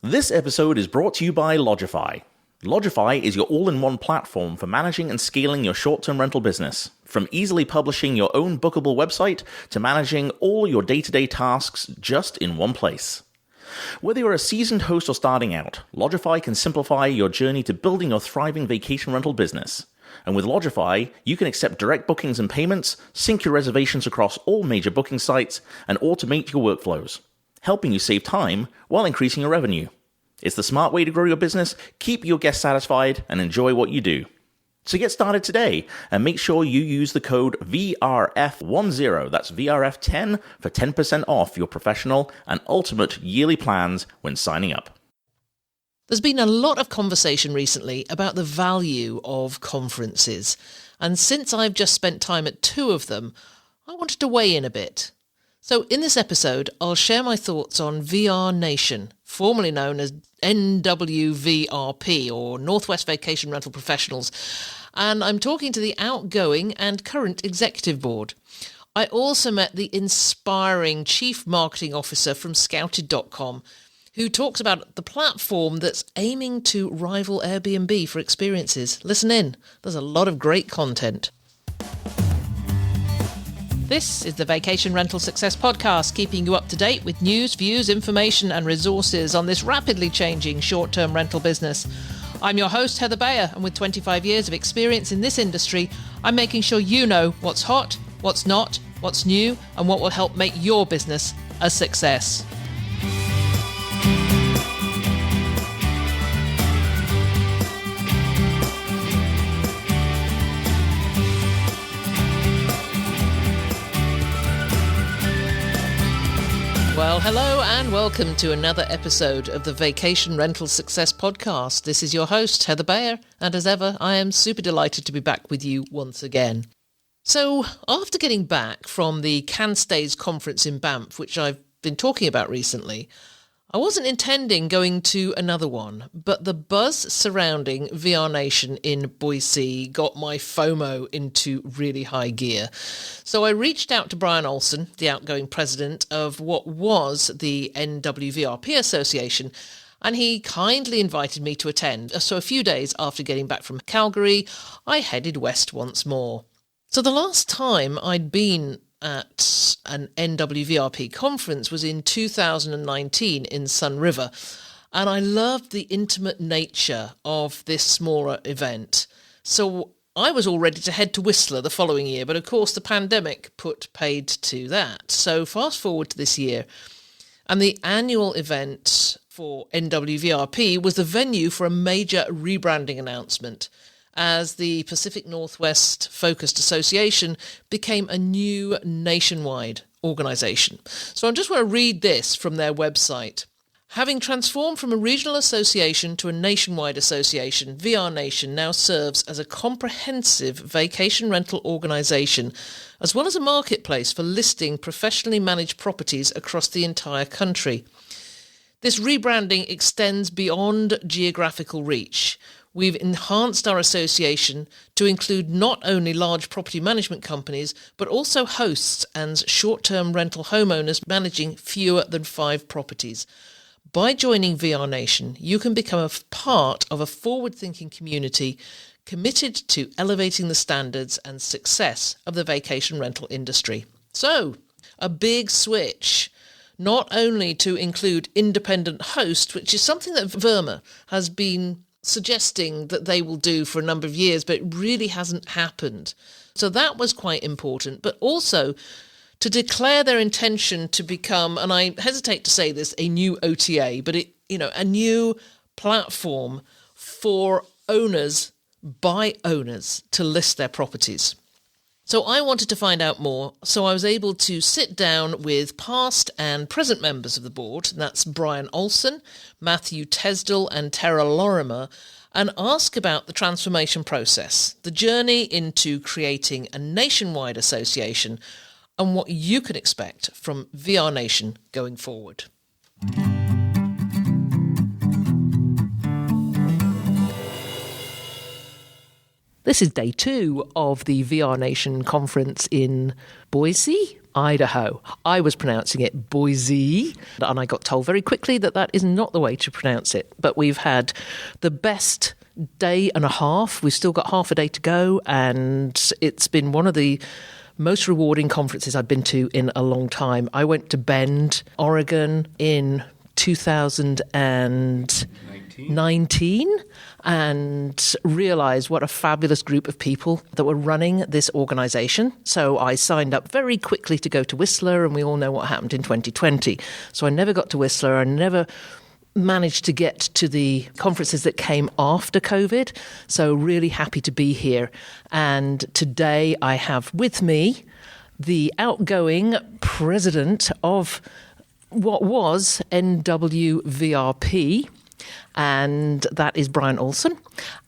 This episode is brought to you by Logify. Logify is your all-in-one platform for managing and scaling your short-term rental business. From easily publishing your own bookable website to managing all your day-to-day tasks just in one place. Whether you're a seasoned host or starting out, Logify can simplify your journey to building your thriving vacation rental business. And with Logify, you can accept direct bookings and payments, sync your reservations across all major booking sites, and automate your workflows, helping you save time while increasing your revenue. It's the smart way to grow your business, keep your guests satisfied, and enjoy what you do. So get started today and make sure you use the code VRF10, that's VRF10, for 10% off your professional and ultimate yearly plans when signing up. There's been a lot of conversation recently about the value of conferences, and since I've just spent time at 2 of them, I wanted to weigh in a bit. So in this episode, I'll share my thoughts on VRNation, formerly known as NWVRP, or Northwest Vacation Rental Professionals, and I'm talking to the outgoing and current executive board. I also met the inspiring Chief Marketing Officer from Scouted.com, who talks about the platform that's aiming to rival Airbnb for experiences. Listen in, there's a lot of great content. This is the Vacation Rental Success Podcast, keeping you up to date with news, views, information and resources on this rapidly changing short-term rental business. I'm your host, Heather Bayer, and with 25 years of experience in this industry, I'm making sure you know what's hot, what's not, what's new, and what will help make your business a success. Well, hello and welcome to another episode of the Vacation Rental Success Podcast. This is your host, Heather Bayer, and as ever, I am super delighted to be back with you once again. So, after getting back from the CanStays conference in Banff, which I've been talking about recently, I wasn't intending going to another one, but the buzz surrounding VRNation in Boise got my FOMO into really high gear. So I reached out to Brian Olson, the outgoing president of what was the NWVRP Association, and he kindly invited me to attend. So a few days after getting back from Calgary, I headed west once more. So the last time I'd been at an NWVRP conference was in 2019 in Sun River, and I loved the intimate nature of this smaller event. So I was all ready to head to Whistler the following year, but of course the pandemic put paid to that. So fast forward to this year, and the annual event for NWVRP was the venue for a major rebranding announcement, as the Pacific Northwest Focused Association became a new nationwide organisation. So I just want to read this from their website. Having transformed from a regional association to a nationwide association, VRNation now serves as a comprehensive vacation rental organisation, as well as a marketplace for listing professionally managed properties across the entire country. This rebranding extends beyond geographical reach. We've enhanced our association to include not only large property management companies, but also hosts and short-term rental homeowners managing fewer than 5 properties. By joining VRNation, you can become a part of a forward-thinking community committed to elevating the standards and success of the vacation rental industry. So, a big switch, not only to include independent hosts, which is something that VRMA has been suggesting that they will do for a number of years, but it really hasn't happened. So that was quite important, but also to declare their intention to become, and I hesitate to say this, a new OTA, but a new platform for owners by owners to list their properties. So I wanted to find out more, so I was able to sit down with past and present members of the board, and that's Brian Olson, Matthew Tesdall and Tera Lorimer, and ask about the transformation process, the journey into creating a nationwide association, and what you can expect from VRNation going forward. This is day 2 of the VRNation conference in Boise. Idaho. I was pronouncing it Boise, and I got told very quickly that that is not the way to pronounce it. But we've had the best day and a half. We've still got half a day to go, and it's been one of the most rewarding conferences I've been to in a long time. I went to Bend, Oregon in 2019 and realized what a fabulous group of people that were running this organization. So I signed up very quickly to go to Whistler, and we all know what happened in 2020. So I never got to Whistler. I never managed to get to the conferences that came after COVID. So really happy to be here. And today I have with me the outgoing president of what was NWVRP, and that is Brian Olson.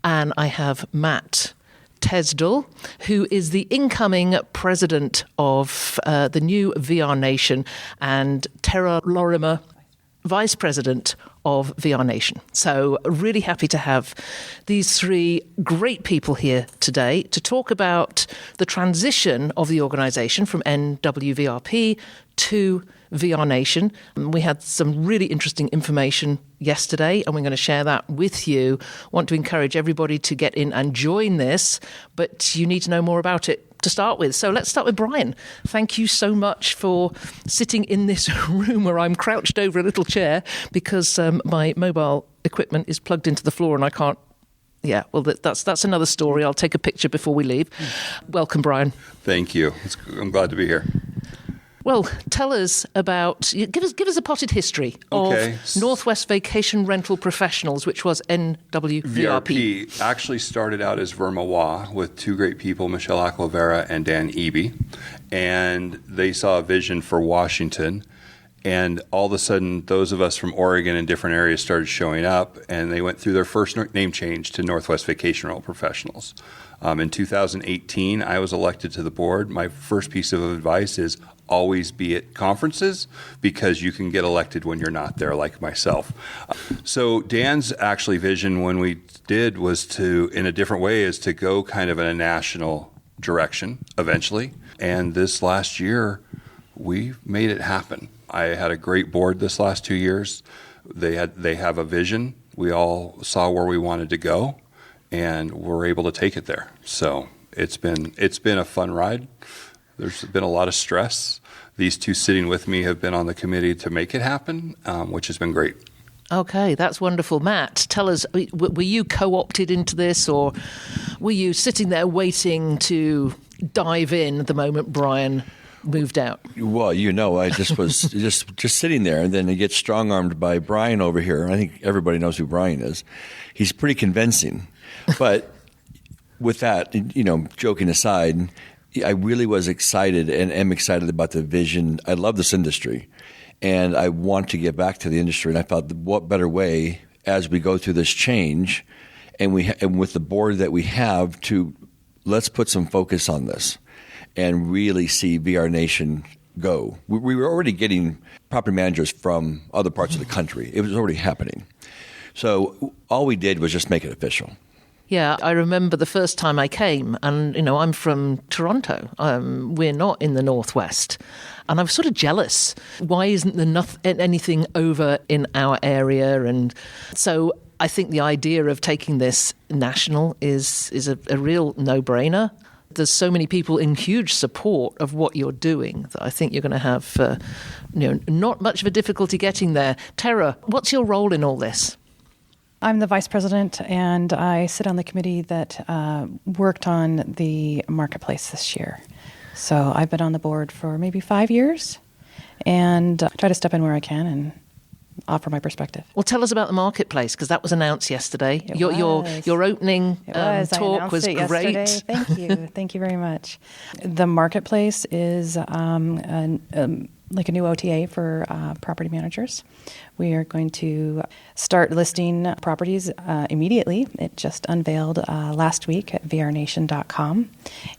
And I have Matt Tesdall, who is the incoming president of the new VRNation, and Tera Lorimer, vice president of VRNation. So really happy to have these three great people here today to talk about the transition of the organization from NWVRP to VRNation. We had some really interesting information yesterday, and we're going to share that with you. Want to encourage everybody to get in and join this, but you need to know more about it to start with. So let's start with Brian. Thank you so much for sitting in this room where I'm crouched over a little chair because my mobile equipment is plugged into the floor and I can't. Yeah, well, that's another story. I'll take a picture before we leave. Welcome, Brian. Thank you. I'm glad to be here. Well, tell us about, give us a potted history of Northwest Vacation Rental Professionals, which was NWVRP. VRP actually started out as Vermois with two great people, Michelle Aquavera and Dan Eby, and they saw a vision for Washington. And all of a sudden, those of us from Oregon and different areas started showing up, and they went through their first name change to Northwest Vacation Rental Professionals. In 2018, I was elected to the board. My first piece of advice is always be at conferences because you can get elected when you're not there, like myself. So Dan's actually vision when we did was to, in a different way, is to go kind of in a national direction eventually. And this last year, we made it happen. I had a great board this last 2 years. They have a vision. We all saw where we wanted to go, and we're able to take it there. So it's been a fun ride. There's been a lot of stress. These two sitting with me have been on the committee to make it happen, which has been great. Okay, that's wonderful. Matt, tell us, were you co-opted into this, or were you sitting there waiting to dive in the moment Brian moved out? Well, I just was just sitting there, and then I get strong-armed by Brian over here. I think everybody knows who Brian is. He's pretty convincing. But with that, joking aside, I really was excited and am excited about the vision. I love this industry, and I want to get back to the industry. And I thought, what better way as we go through this change, and with the board that we have, to let's put some focus on this and really see VRNation go. We were already getting property managers from other parts of the country. It was already happening. So all we did was just make it official. Yeah, I remember the first time I came, and, I'm from Toronto. We're not in the Northwest. And I was sort of jealous. Why isn't there anything over in our area? And so I think the idea of taking this national is a real no-brainer. There's so many people in huge support of what you're doing that I think you're going to have not much of a difficulty getting there. Tera, what's your role in all this? I'm the vice president, and I sit on the committee that worked on the marketplace this year. So I've been on the board for maybe 5 years, and try to step in where I can and offer my perspective. Well, tell us about the marketplace, because that was announced yesterday. Your opening talk was great. Thank you. Thank you very much. The marketplace is like a new OTA for property managers. We are going to start listing properties immediately. It just unveiled last week at VRNation.com.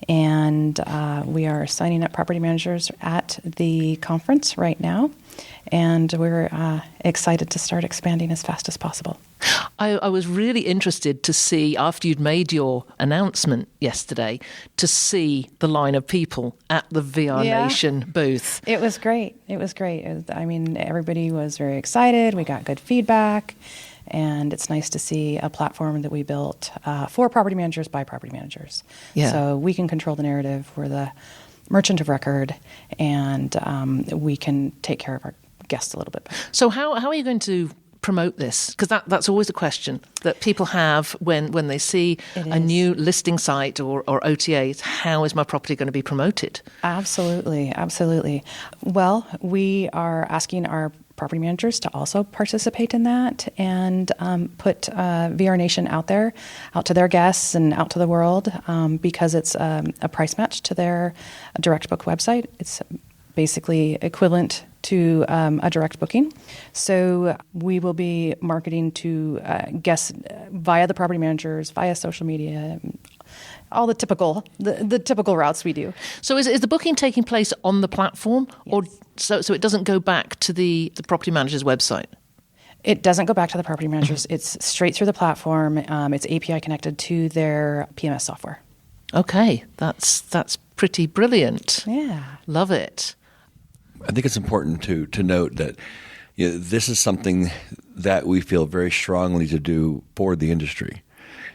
And we are signing up property managers at the conference right now. And we're excited to start expanding as fast as possible. I was really interested to see, after you'd made your announcement yesterday, to see the line of people at the VRNation booth. It was great. Everybody was very excited. We got good feedback. And it's nice to see a platform that we built for property managers by property managers. Yeah. So we can control the narrative. We're the merchant of record, and we can take care of our guests a little bit better. So how are you going to promote this? Because that's always a question that people have when they see a new listing site or OTAs. How is my property going to be promoted? Absolutely. Well, we are asking our property managers to also participate in that and put VRNation out there, out to their guests and out to the world, because it's a price match to their direct book website. It's basically equivalent to a direct booking. So we will be marketing to guests via the property managers, via social media, all the typical routes we do. So is the booking taking place on the platform, or so it doesn't go back to the property manager's website? It doesn't go back to the property managers. It's straight through the platform. It's API connected to their PMS software. Okay, that's pretty brilliant. Yeah, love it. I think it's important to note that this is something that we feel very strongly to do for the industry.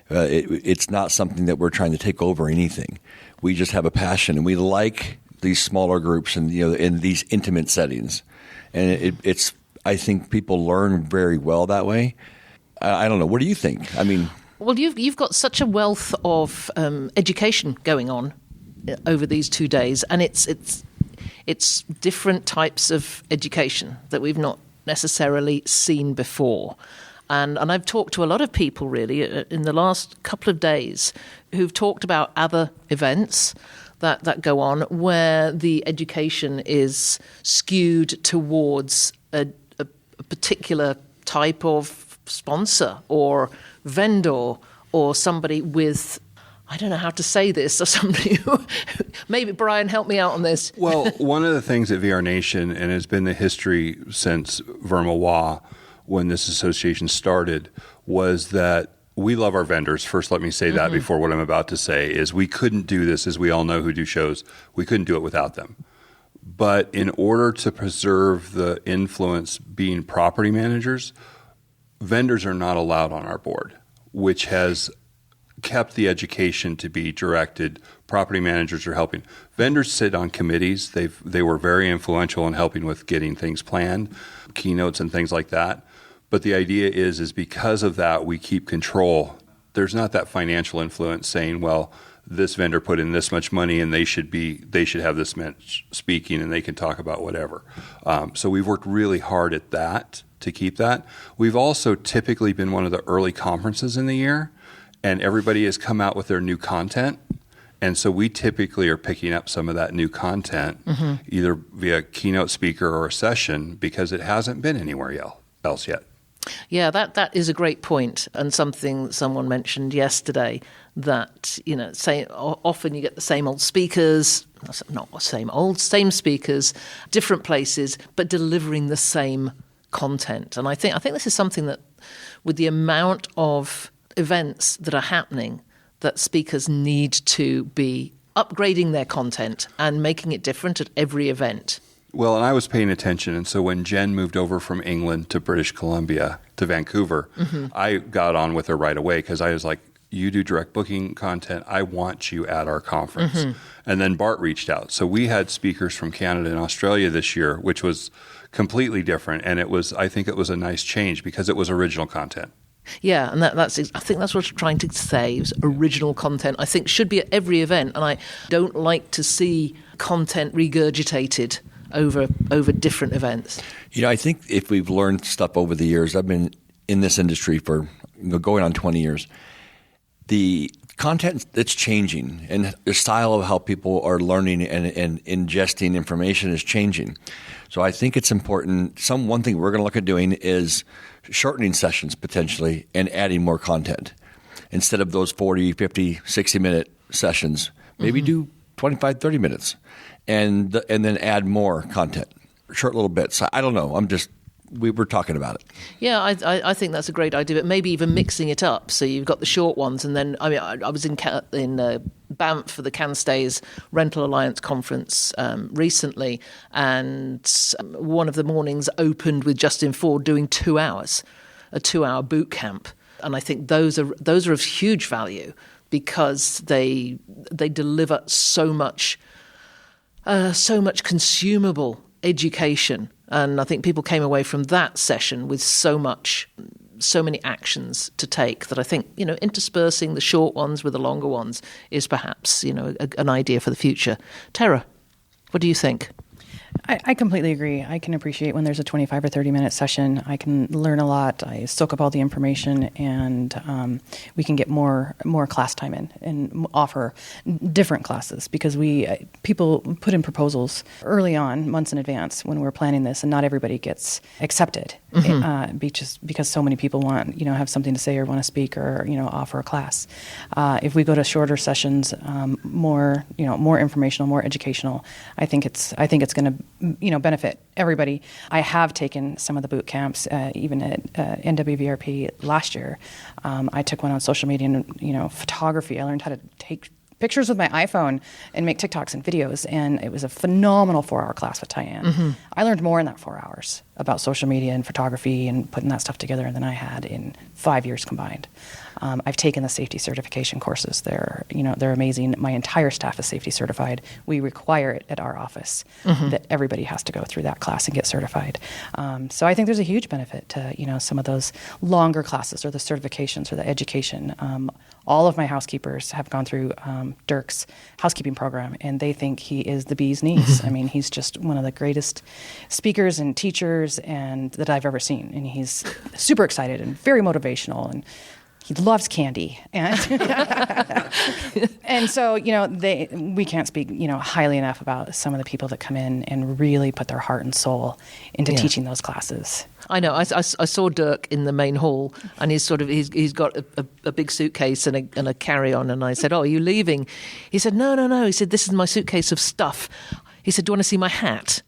It's not something that we're trying to take over anything. We just have a passion, and we like these smaller groups and in these intimate settings. And it's I think people learn very well that way. I don't know. What do you think? I mean, well, you've got such a wealth of education going on over these 2 days, and it's different types of education that we've not necessarily seen before. And I've talked to a lot of people really in the last couple of days who've talked about other events that go on where the education is skewed towards a particular type of sponsor or vendor or somebody with, I don't know how to say this, or somebody who, maybe Brian, help me out on this. Well, one of the things at VRNation, and has been the history since VRMOA, when this association started, was that we love our vendors. First, let me say that before what I'm about to say is we couldn't do this, as we all know who do shows, we couldn't do it without them. But in order to preserve the influence being property managers, vendors are not allowed on our board, which has kept the education to be directed. Property managers are helping. Vendors sit on committees. They were very influential in helping with getting things planned, keynotes and things like that. But the idea is because of that, we keep control. There's not that financial influence saying, well, this vendor put in this much money and they should have this much speaking and they can talk about whatever. So we've worked really hard at that to keep that. We've also typically been one of the early conferences in the year, and everybody has come out with their new content. And so we typically are picking up some of that new content, either via keynote speaker or a session, because it hasn't been anywhere else yet. Yeah, that is a great point, and something someone mentioned yesterday, that often you get the same old speakers, not same speakers, different places, but delivering the same content. And I think this is something that, with the amount of events that are happening, that speakers need to be upgrading their content and making it different at every event. Well, and I was paying attention, and so when Jen moved over from England to British Columbia, to Vancouver, I got on with her right away because I was like, you do direct booking content, I want you at our conference. And then Bart reached out. So we had speakers from Canada and Australia this year, which was completely different, and I think it was a nice change because it was original content. Yeah, and I think that's what I'm trying to say, is original content. I think should be at every event, and I don't like to see content regurgitated over different events. I think if we've learned stuff over the years, I've been in this industry for going on 20 years, the content that's changing and the style of how people are learning and ingesting information is changing. So I think it's important. One thing we're going to look at doing is shortening sessions potentially and adding more content. Instead of those 40, 50, 60-minute sessions, maybe do 25, 30 minutes and then add more content, short little bits. I don't know. I'm just we were talking about it. Yeah, I think that's a great idea, but maybe even mixing it up. So you've got the short ones, and then I was in Banff for the CanStays Rental Alliance conference recently, and one of the mornings opened with Justin Ford doing 2 hours, a 2-hour boot camp, and I think those are of huge value because they deliver so much consumable education. And I think people came away from that session with so many actions to take that I think, interspersing the short ones with the longer ones is perhaps, an idea for the future. Tera, what do you think? I completely agree. I can appreciate when there's a 25 or 30-minute session. I can learn a lot. I soak up all the information, and we can get more class time in and offer different classes because people put in proposals early on, months in advance, when we're planning this, and not everybody gets accepted because so many people want have something to say or want to speak or offer a class. If we go to shorter sessions, more informational, more educational, I think it's going to benefit everybody. I have taken some of the boot camps, even at NWVRP last year. I took one on social media and photography. I learned how to take pictures with my iPhone and make TikToks and videos, and it was a phenomenal 4-hour class with Tyann. I learned more in that 4 hours about social media and photography and putting that stuff together than I had in 5 years combined. I've taken the safety certification courses. They're amazing. My entire staff is safety certified. We require it at our office that everybody has to go through that class and get certified. So I think there's a huge benefit to some of those longer classes or the certifications or the education. All of my housekeepers have gone through Dirk's housekeeping program, and they think he is the bee's knees. I mean, he's just one of the greatest speakers and teachers that I've ever seen, and he's super excited and very motivational, and he loves candy, and so we can't speak highly enough about some of the people that come in and really put their heart and soul into teaching those classes. I know. I saw Dirk in the main hall, and he's got a big suitcase and a carry-on, and I said, "Oh, are you leaving?" He said, "No." He said, "This is my suitcase of stuff." He said, "Do you want to see my hat?"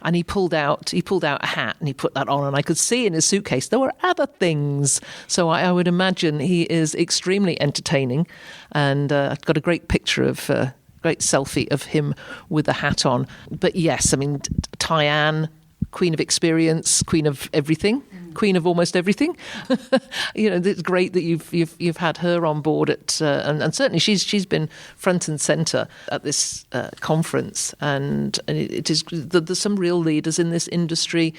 And he pulled out a hat and he put that on, and I could see in his suitcase there were other things. So I would imagine he is extremely entertaining, and I've got a great picture of great selfie of him with the hat on. But yes, I mean, Tyann, queen of experience, queen of everything, queen of almost everything. It's great that you've had her on board and certainly she's been front and center at this conference, and it is there's some real leaders in this industry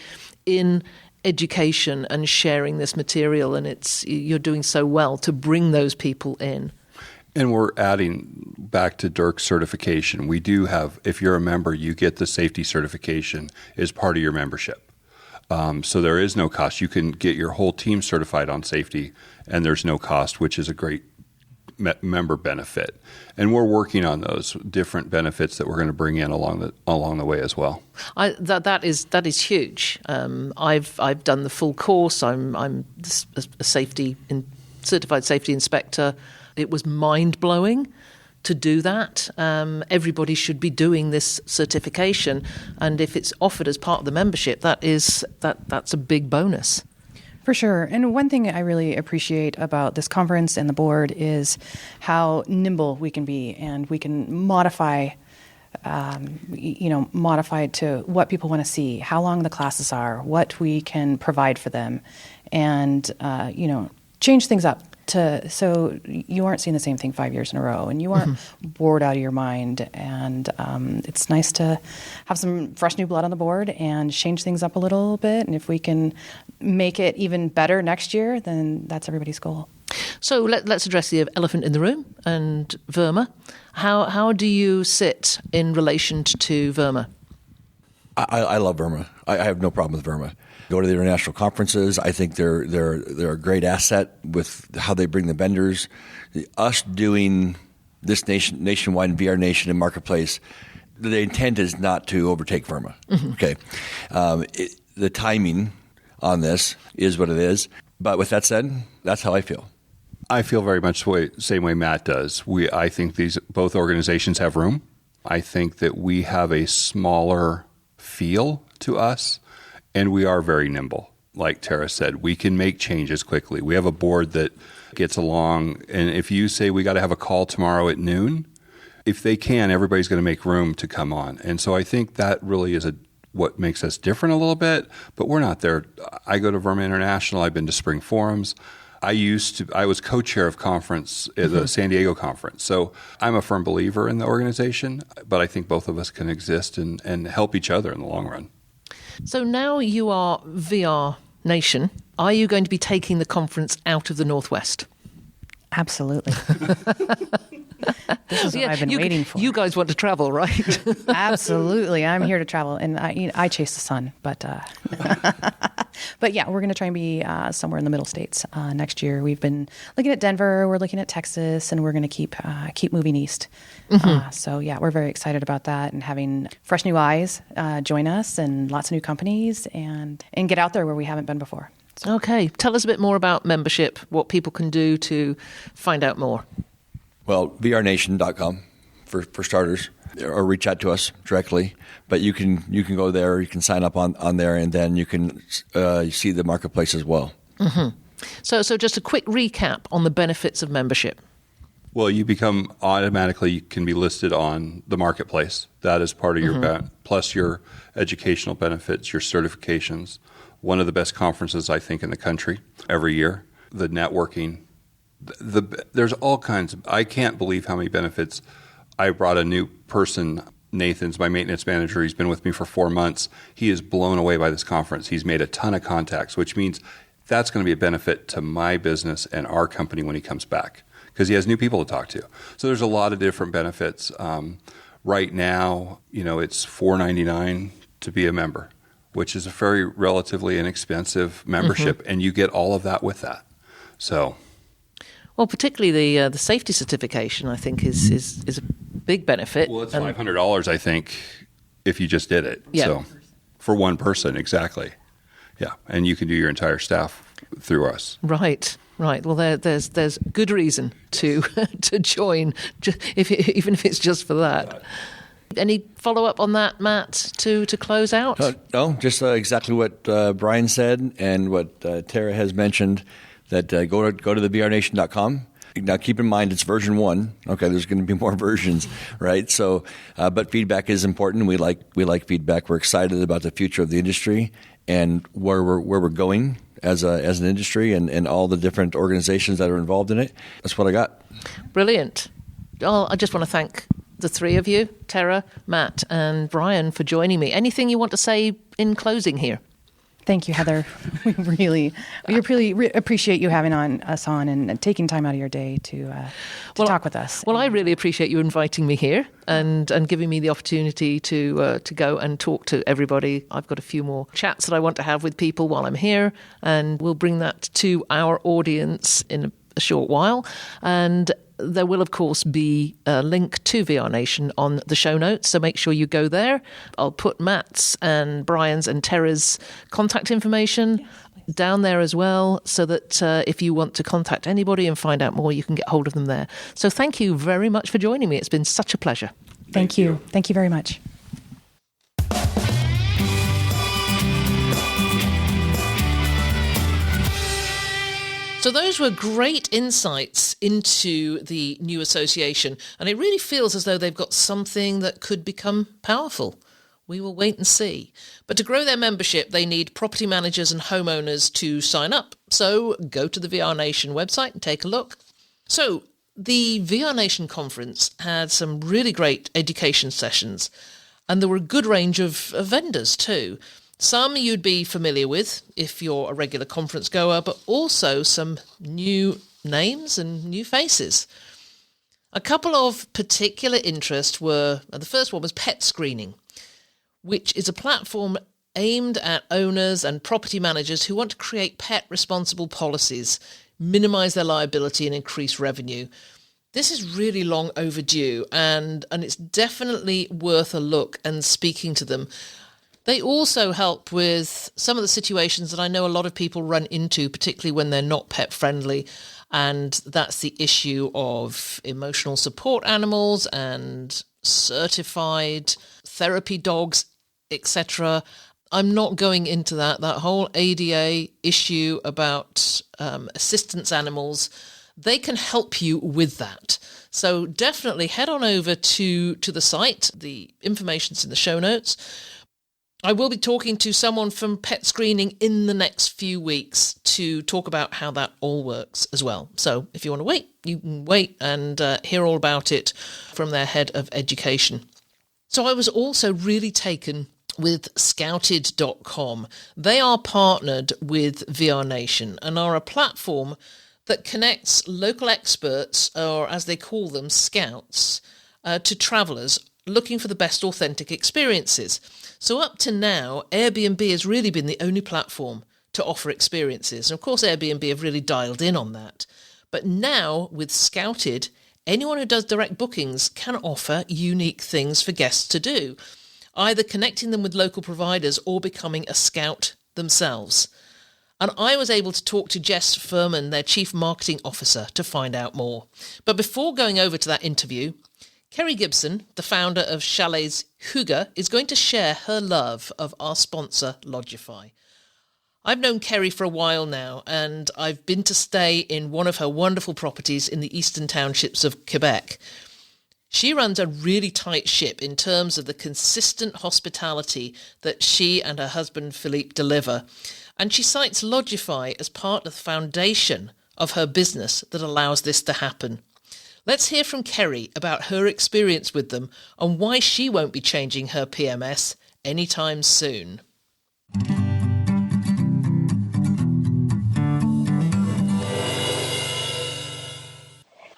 in education and sharing this material, and you're doing so well to bring those people in. And we're adding back to Dirk's certification. We do have, if you're a member, you get the safety certification as part of your membership. So there is no cost. You can get your whole team certified on safety, and there's no cost, which is a great member benefit. And we're working on those different benefits that we're going to bring in along the way as well. That is huge. I've done the full course. I'm a certified safety inspector. It was mind-blowing to do that. Everybody should be doing this certification, and if it's offered as part of the membership, that's a big bonus. For sure. And one thing I really appreciate about this conference and the board is how nimble we can be, and we can modify to what people want to see, how long the classes are, what we can provide for them, and change things up so you aren't seeing the same thing 5 years in a row, and you aren't bored out of your mind. And it's nice to have some fresh new blood on the board and change things up a little bit. And if we can make it even better next year, then that's everybody's goal. So let's address the elephant in the room and VRMA. How do you sit in relation to VRMA? I love VRMA. I have no problem with VRMA. Go to the international conferences. I think they're a great asset with how they bring the vendors. Us doing this nationwide VRNation and marketplace, the intent is not to overtake VRMA. Okay, the timing on this is what it is. But with that said, that's how I feel. I feel very much the same way Matt does. I think both organizations have room. I think that we have a smaller feel to us, And we are very nimble. Like Tera said, we can make changes quickly. We have a board that gets along. And if you say we got to have a call tomorrow at noon, if they can, everybody's going to make room to come on. And so I think that really is what makes us different a little bit, but we're not there. I go to VRMA International. I've been to spring forums. I was co-chair of conference at the San Diego conference. So I'm a firm believer in the organization, but I think both of us can exist and help each other in the long run. So now you are VRNation. Are you going to be taking the conference out of the Northwest? Absolutely. This is what I've been waiting for. You guys want to travel, right? Absolutely. I'm here to travel, and I chase the sun. But yeah, we're going to try and be somewhere in the middle states next year. We've been looking at Denver, we're looking at Texas, and we're going to keep moving east. So yeah, we're very excited about that, and having fresh new eyes join us, and lots of new companies, and get out there where we haven't been before. So. Okay, tell us a bit more about membership, what people can do to find out more. Well, VRNation.com for starters, or reach out to us directly. But you can go there, you can sign up on there, and then you can see the marketplace as well. So just a quick recap on the benefits of membership. Well, you can be listed on the marketplace. That is part of your plus your educational benefits, your certifications. One of the best conferences, I think, in the country every year. The networking. There's all kinds of, I can't believe how many benefits. I brought a new person, Nathan's my maintenance manager. He's been with me for 4 months. He is blown away by this conference. He's made a ton of contacts, which means that's going to be a benefit to my business and our company when he comes back, because he has new people to talk to. So there's a lot of different benefits. Right now, it's $4.99 to be a member, which is a very relatively inexpensive membership, and you get all of that with that. So. Well, particularly the safety certification, I think, is a big benefit. Well, it's $500, I think, if you just did it. Yeah. So, for one person, exactly. Yeah, and you can do your entire staff through us. Right. Well, there's good reason to join, even if it's just for that. Any follow up on that, Matt, to close out? No, just exactly what Brian said and what Tera has mentioned. That go to the VRNation.com. Now, keep in mind it's version 1. Okay, there's going to be more versions, right? So, but feedback is important. We like feedback. We're excited about the future of the industry and where we're going as an industry and all the different organizations that are involved in it. That's what I got. Brilliant. I just want to thank the three of you, Tera, Matt, and Brian, for joining me. Anything you want to say in closing here? Thank you, Heather. We really appreciate you having us on and taking time out of your day to talk with us. Well, I really appreciate you inviting me here and giving me the opportunity to go and talk to everybody. I've got a few more chats that I want to have with people while I'm here, and we'll bring that to our audience in a short while. And there will, of course, be a link to VRNation on the show notes, so make sure you go there. I'll put Matt's and Brian's and Tera's contact information down there as well, so that if you want to contact anybody and find out more, you can get hold of them there. So thank you very much for joining me. It's been such a pleasure. Thank you. Thank you very much. So those were great insights into the new association, and it really feels as though they've got something that could become powerful. We will wait and see. But to grow their membership, they need property managers and homeowners to sign up. So go to the VRNation website and take a look. So the VRNation conference had some really great education sessions, and there were a good range of vendors too. Some you'd be familiar with if you're a regular conference goer, but also some new names and new faces. A couple of particular interest were, the first one was Pet Screening, which is a platform aimed at owners and property managers who want to create pet responsible policies, minimize their liability and increase revenue. This is really long overdue, and it's definitely worth a look and speaking to them. They also help with some of the situations that I know a lot of people run into, particularly when they're not pet friendly. And that's the issue of emotional support animals and certified therapy dogs, etc. I'm not going into that whole ADA issue about assistance animals. They can help you with that. So definitely head on over to the site. The information's in the show notes. I will be talking to someone from Pet Screening in the next few weeks to talk about how that all works as well. So if you want to wait, you can wait and hear all about it from their head of education. So I was also really taken with Scouted.com. They are partnered with VRNation and are a platform that connects local experts, or as they call them, scouts, to travellers looking for the best authentic experiences. So up to now, Airbnb has really been the only platform to offer experiences. And of course, Airbnb have really dialed in on that. But now, with Scouted, anyone who does direct bookings can offer unique things for guests to do, either connecting them with local providers or becoming a scout themselves. And I was able to talk to Jess Fuhrman, their Chief Marketing Officer, to find out more. But before going over to that interview, Kerry Gibson, the founder of Chalets Hygge, is going to share her love of our sponsor, Lodgify. I've known Kerry for a while now, and I've been to stay in one of her wonderful properties in the eastern townships of Quebec. She runs a really tight ship in terms of the consistent hospitality that she and her husband Philippe deliver, and she cites Lodgify as part of the foundation of her business that allows this to happen. Let's hear from Kerry about her experience with them and why she won't be changing her PMS anytime soon.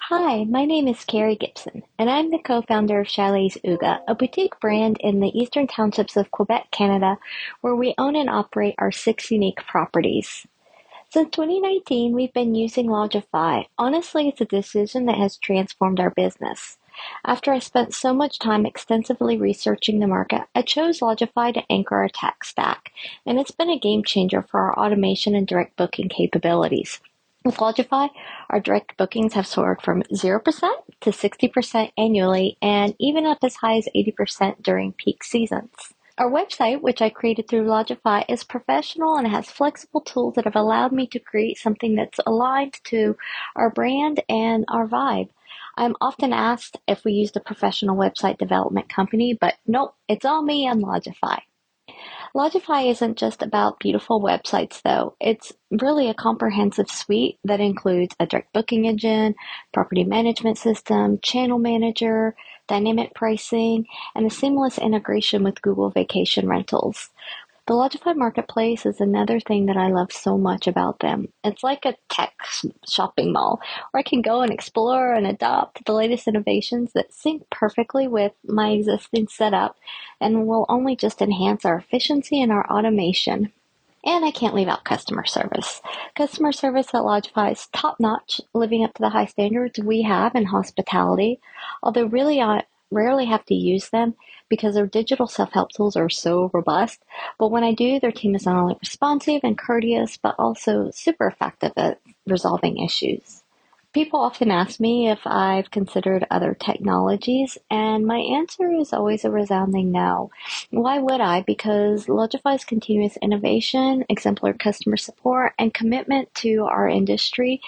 Hi, my name is Kerry Gibson, and I'm the co-founder of Chalets Hygge, a boutique brand in the eastern townships of Quebec, Canada, where we own and operate our 6 unique properties. Since 2019, we've been using Lodgify. Honestly, it's a decision that has transformed our business. After I spent so much time extensively researching the market, I chose Lodgify to anchor our tech stack, and it's been a game changer for our automation and direct booking capabilities. With Lodgify, our direct bookings have soared from 0% to 60% annually, and even up as high as 80% during peak seasons. Our website, which I created through Lodgify, is professional and has flexible tools that have allowed me to create something that's aligned to our brand and our vibe. I'm often asked if we used a professional website development company, but nope, it's all me and Lodgify. Lodgify isn't just about beautiful websites, though. It's really a comprehensive suite that includes a direct booking engine, property management system, channel manager, dynamic pricing, and a seamless integration with Google Vacation Rentals. The Lodgify Marketplace is another thing that I love so much about them. It's like a tech shopping mall where I can go and explore and adopt the latest innovations that sync perfectly with my existing setup and will only just enhance our efficiency and our automation. And I can't leave out customer service. Customer service at Lodgify is top-notch, living up to the high standards we have in hospitality, although really I rarely have to use them because their digital self-help tools are so robust. But when I do, their team is not only responsive and courteous, but also super effective at resolving issues. People often ask me if I've considered other technologies, and my answer is always a resounding no. Why would I? Because Lodgify's continuous innovation, exemplary customer support, and commitment to our industry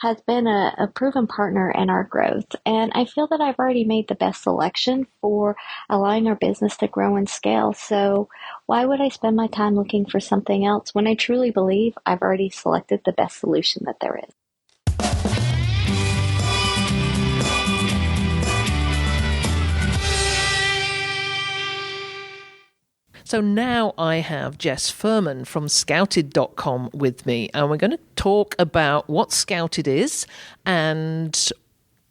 has been a proven partner in our growth. And I feel that I've already made the best selection for allowing our business to grow and scale. So why would I spend my time looking for something else when I truly believe I've already selected the best solution that there is? So now I have Jess Fuhrman from Scouted.com with me, and we're going to talk about what Scouted is and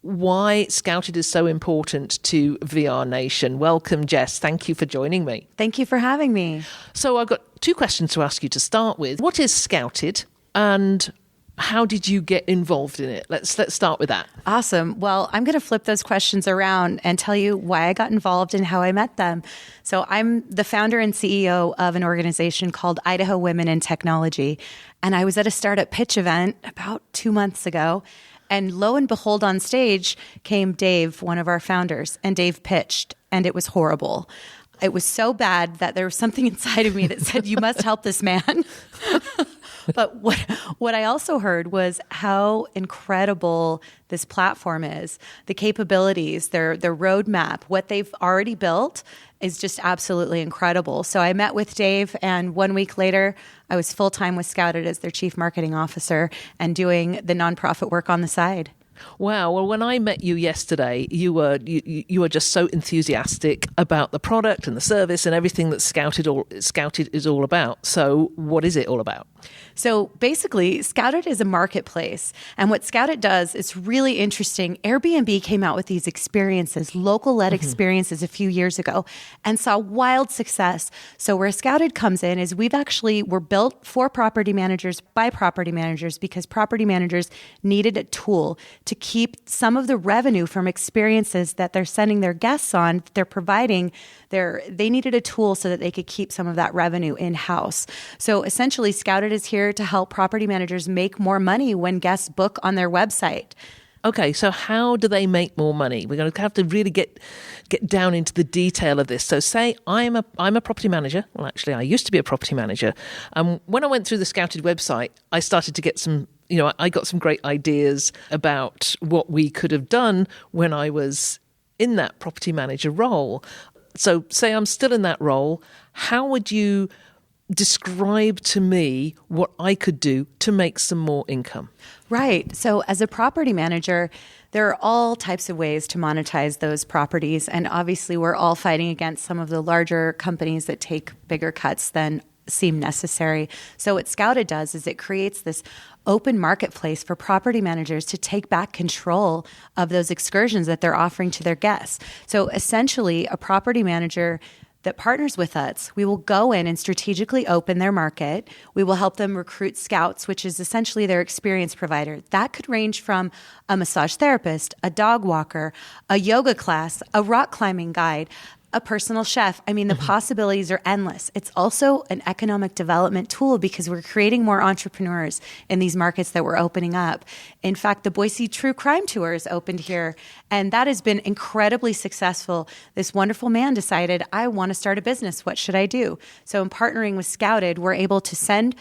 why Scouted is so important to VRNation. Welcome, Jess. Thank you for joining me. Thank you for having me. So I've got 2 questions to ask you to start with. What is Scouted, and how did you get involved in it? Let's start with that. Awesome. Well, I'm going to flip those questions around and tell you why I got involved and how I met them. So I'm the founder and CEO of an organization called Idaho Women in Technology. And I was at a startup pitch event about 2 months ago. And lo and behold, on stage came Dave, one of our founders, and Dave pitched, and it was horrible. It was so bad that there was something inside of me that said, you must help this man. But what I also heard was how incredible this platform is, the capabilities, their roadmap, what they've already built is just absolutely incredible. So I met with Dave, and 1 week later, I was full-time with Scouted as their chief marketing officer and doing the nonprofit work on the side. Wow. Well, when I met you yesterday, you were just so enthusiastic about the product and the service and everything that Scouted is all about. So what is it all about? So basically, Scouted is a marketplace. And what Scouted does is really interesting. Airbnb came out with these experiences, local-led experiences a few years ago, and saw wild success. So where Scouted comes in is we're built for property managers by property managers because property managers needed a tool to keep some of the revenue from experiences that they're sending their guests on, they're providing. They needed a tool so that they could keep some of that revenue in-house. So essentially, Scouted is here to help property managers make more money when guests book on their website. Okay, so how do they make more money? We're going to have to really get down into the detail of this. So say I'm a property manager. Well, actually, I used to be a property manager. When I went through the Scouted website, I started to get I got some great ideas about what we could have done when I was in that property manager role. So say I'm still in that role, how would you describe to me what I could do to make some more income? Right. So as a property manager, there are all types of ways to monetize those properties. And obviously, we're all fighting against some of the larger companies that take bigger cuts than seem necessary. So what Scouted does is it creates this open marketplace for property managers to take back control of those excursions that they're offering to their guests. So essentially, a property manager that partners with us, we will go in and strategically open their market. We will help them recruit scouts, which is essentially their experience provider. That could range from a massage therapist, a dog walker, a yoga class, a rock climbing guide, a personal chef. I mean, the possibilities are endless. It's also an economic development tool because we're creating more entrepreneurs in these markets that we're opening up. In fact, the Boise True Crime Tour is opened here, and that has been incredibly successful. This wonderful man decided, I want to start a business. What should I do? So in partnering with Scouted, we're able to send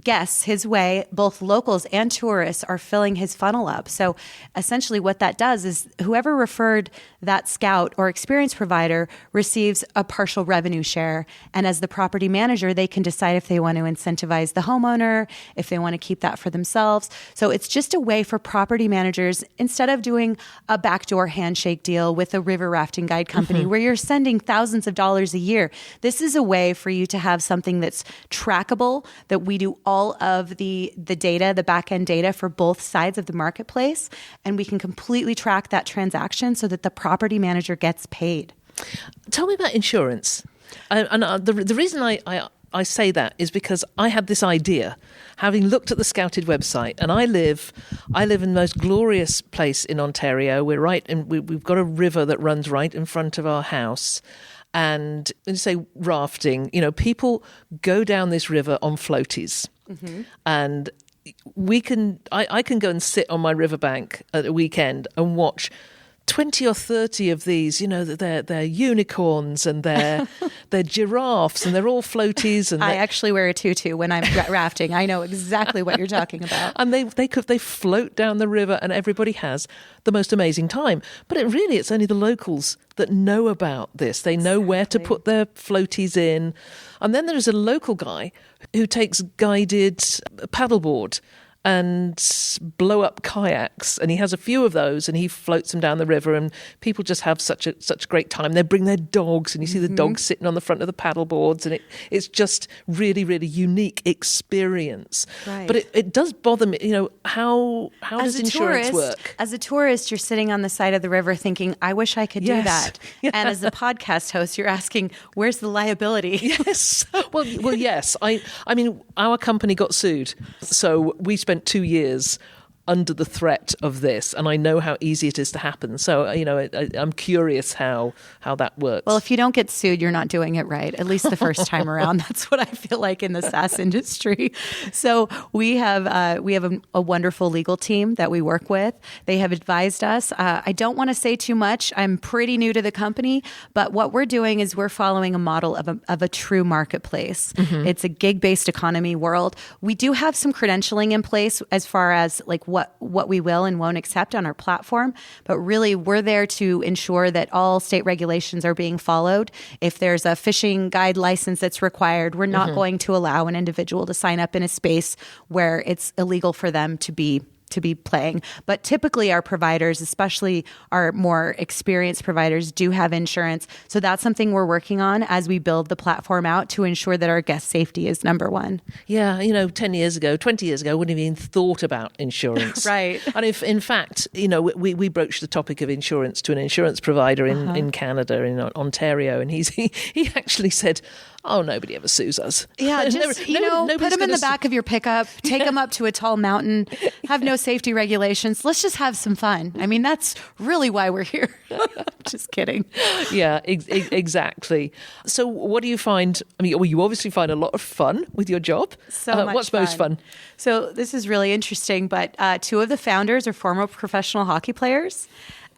guests his way. Both locals and tourists are filling his funnel up. So essentially what that does is whoever referred that scout or experience provider receives a partial revenue share. And as the property manager, they can decide if they want to incentivize the homeowner, if they want to keep that for themselves. So it's just a way for property managers, instead of doing a backdoor handshake deal with a river rafting guide company where you're sending thousands of dollars a year, this is a way for you to have something that's trackable, that we do all of the data, the back-end data for both sides of the marketplace, and we can completely track that transaction so that the property manager gets paid. Tell me about insurance. The reason I say that is because I had this idea, having looked at the Scouted website, and I live in the most glorious place in Ontario. We've got a river that runs right in front of our house. And when you say rafting, people go down this river on floaties. And I can go and sit on my riverbank at a weekend and watch 20 or 30 of these, they're unicorns and they're giraffes and they're all floaties. And I actually wear a tutu when I'm rafting. I know exactly what you're talking about. And they float down the river and everybody has the most amazing time. But it's only the locals that know about this. They know where to put their floaties in. And then there's a local guy who takes guided paddleboard and blow up kayaks, and he has a few of those and he floats them down the river, and people just have such a great time. They bring their dogs, and you see the dogs sitting on the front of the paddle boards, and it's just really, really unique experience. Right. But it does bother me, how does insurance work? As a tourist, you're sitting on the side of the river thinking, I wish I could do that. Yeah. And as a podcast host, you're asking, where's the liability? Yes. Well, yes. I mean, our company got sued, so we spent 2 years under the threat of this, and I know how easy it is to happen. So, I'm curious how that works. Well, if you don't get sued, you're not doing it right, at least the first time around. That's what I feel like in the SaaS industry. So we have a wonderful legal team that we work with. They have advised us. I don't want to say too much. I'm pretty new to the company, but what we're doing is we're following a model of a true marketplace. Mm-hmm. It's a gig-based economy world. We do have some credentialing in place as far as like what we will and won't accept on our platform, but really we're there to ensure that all state regulations are being followed. If there's a fishing guide license that's required, we're not going to allow an individual to sign up in a space where it's illegal for them to be playing. But typically our providers, especially our more experienced providers, do have insurance. So that's something we're working on as we build the platform out to ensure that our guest safety is number one. Yeah, 20 years ago, wouldn't have even thought about insurance. Right. And if, in fact, we broached the topic of insurance to an insurance provider in Canada, in Ontario, and he actually said, oh, nobody ever sues us. Yeah, just, put them in the back of your pickup, take them up to a tall mountain, have no safety regulations. Let's just have some fun. I mean, that's really why we're here. Just kidding. Yeah, exactly. So what do you find? I mean, well, you obviously find a lot of fun with your job. So much what's fun. Most fun? So this is really interesting, but two of the founders are former professional hockey players.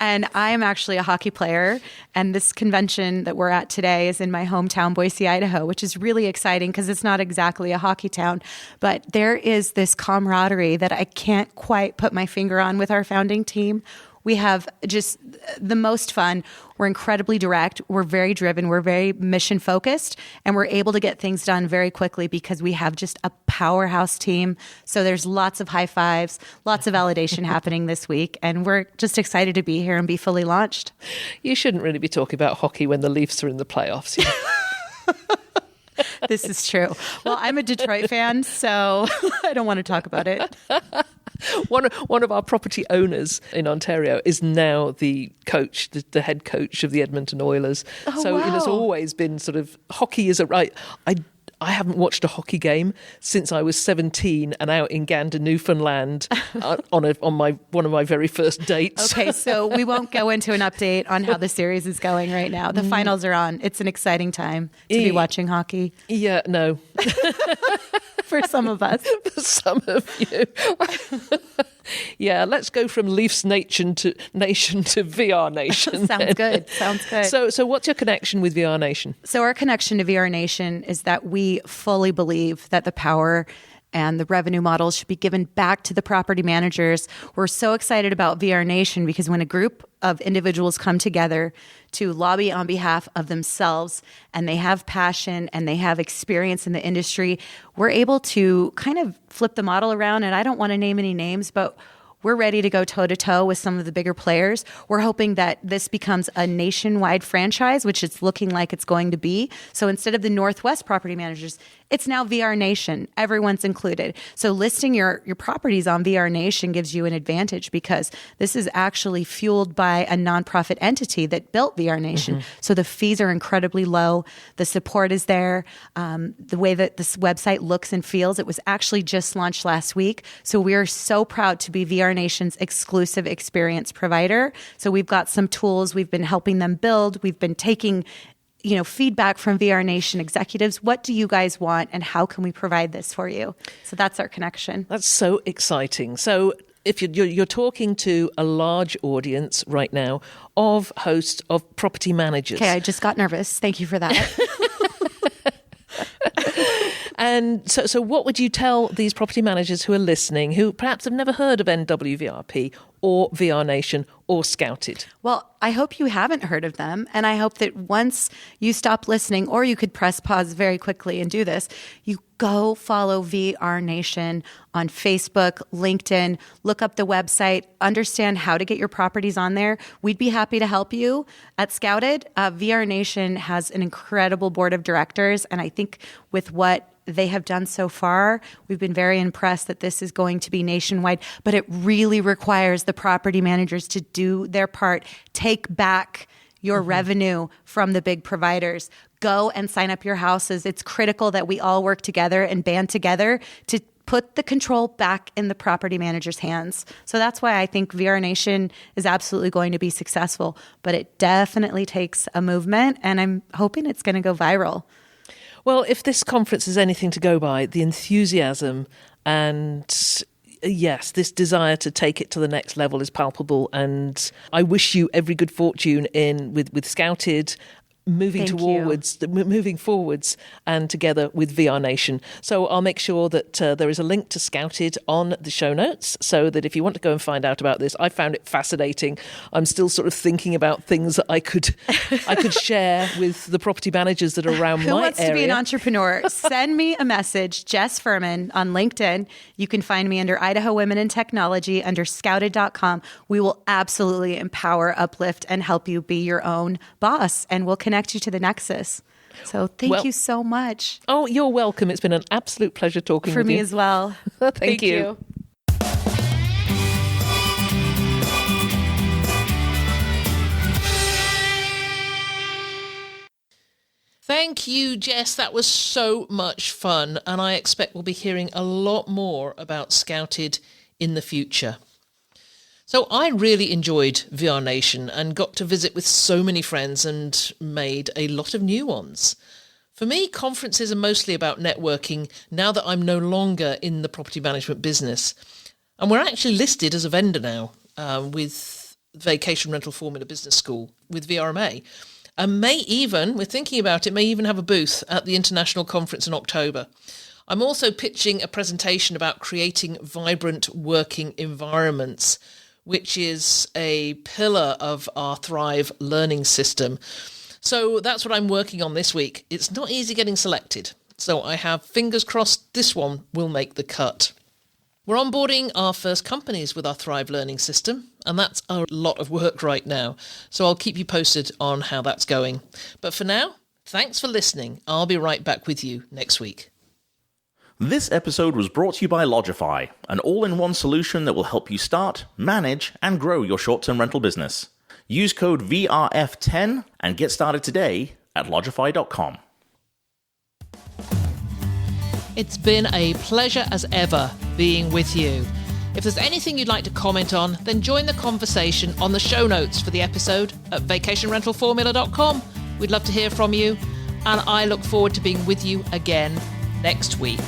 And I am actually a hockey player. And this convention that we're at today is in my hometown, Boise, Idaho, which is really exciting because it's not exactly a hockey town. But there is this camaraderie that I can't quite put my finger on with our founding team. We have just the most fun. We're incredibly direct. We're very driven. We're very mission focused, and we're able to get things done very quickly because we have just a powerhouse team. So there's lots of high fives, lots of validation happening this week, and we're just excited to be here and be fully launched. You shouldn't really be talking about hockey when the Leafs are in the playoffs. This is true. Well, I'm a Detroit fan, so I don't want to talk about it. One of our property owners in Ontario is now the coach, the head coach of the Edmonton Oilers. Oh, so wow. it has always been sort of hockey is a right. I haven't watched a hockey game since I was 17 and out in Gander, Newfoundland on one of my very first dates. Okay, so we won't go into an update on how the series is going right now. The finals are on. It's an exciting time to be watching hockey. Yeah, no. For some of us. For some of you. Yeah, let's go from Leafs Nation to VRNation. Sounds good. So what's your connection with VRNation? So our connection to VRNation is that we fully believe that the power and the revenue models should be given back to the property managers. We're so excited about VRNation because when a group of individuals come together to lobby on behalf of themselves and they have passion and they have experience in the industry, we're able to kind of flip the model around. And I don't want to name any names, but we're ready to go toe-to-toe with some of the bigger players. We're hoping that this becomes a nationwide franchise, which it's looking like it's going to be. So instead of the Northwest property managers, it's now VRNation. Everyone's included. So listing your properties on VRNation gives you an advantage because this is actually fueled by a nonprofit entity that built VRNation. Mm-hmm. So the fees are incredibly low. The support is there. The way that this website looks and feels, it was actually just launched last week. So we are so proud to be VRNation's exclusive experience provider. So we've got some tools we've been helping them build. We've been taking feedback from VRNation executives. What do you guys want and how can we provide this for you? So that's our connection. That's so exciting. So if you're talking to a large audience right now of hosts of property managers. Okay, I just got nervous. Thank you for that. And so what would you tell these property managers who are listening, who perhaps have never heard of NWVRP or VRNation or Scouted? Well, I hope you haven't heard of them. And I hope that once you stop listening, or you could press pause very quickly and do this, you go follow VRNation on Facebook, LinkedIn, look up the website, understand how to get your properties on there. We'd be happy to help you. At Scouted, VRNation has an incredible board of directors. And I think with what they have done so far, we've been very impressed that this is going to be nationwide, but it really requires the property managers to do their part. Take back your revenue from the big providers. Go and sign up your houses. It's critical that we all work together and band together to put the control back in the property manager's hands. So that's why I think VRNation is absolutely going to be successful, but it definitely takes a movement, and I'm hoping it's going to go viral. Well, if this conference is anything to go by, the enthusiasm and yes, this desire to take it to the next level is palpable, and I wish you every good fortune with Scouted moving forwards and together with VRNation. So I'll make sure that there is a link to Scouted on the show notes, so that if you want to go and find out about this, I found it fascinating. I'm still sort of thinking about things that I could share with the property managers that are around my area. Who wants to be an entrepreneur? Send me a message, Jess Fuhrman, on LinkedIn. You can find me under Idaho Women in Technology, under scouted.com. We will absolutely empower, uplift, and help you be your own boss, and we'll connect you to the Nexus. So thank you so much. Oh, you're welcome. It's been an absolute pleasure talking with you. For me as well. Thank you. Thank you, Jess. That was so much fun, and I expect we'll be hearing a lot more about Scouted in the future. So I really enjoyed VRNation and got to visit with so many friends and made a lot of new ones. For me, conferences are mostly about networking now that I'm no longer in the property management business. And we're actually listed as a vendor now with Vacation Rental Formula Business School, with VRMA. And we're thinking about it, may even have a booth at the International Conference in October. I'm also pitching a presentation about creating vibrant working environments, which is a pillar of our Thrive learning system. So that's what I'm working on this week. It's not easy getting selected, so I have fingers crossed this one will make the cut. We're onboarding our first companies with our Thrive learning system, and that's a lot of work right now, so I'll keep you posted on how that's going. But for now, thanks for listening. I'll be right back with you next week. This episode was brought to you by Logify, an all-in-one solution that will help you start, manage, and grow your short-term rental business. Use code VRF10 and get started today at logify.com. It's been a pleasure as ever being with you. If there's anything you'd like to comment on, then join the conversation on the show notes for the episode at vacationrentalformula.com. We'd love to hear from you, and I look forward to being with you again next week.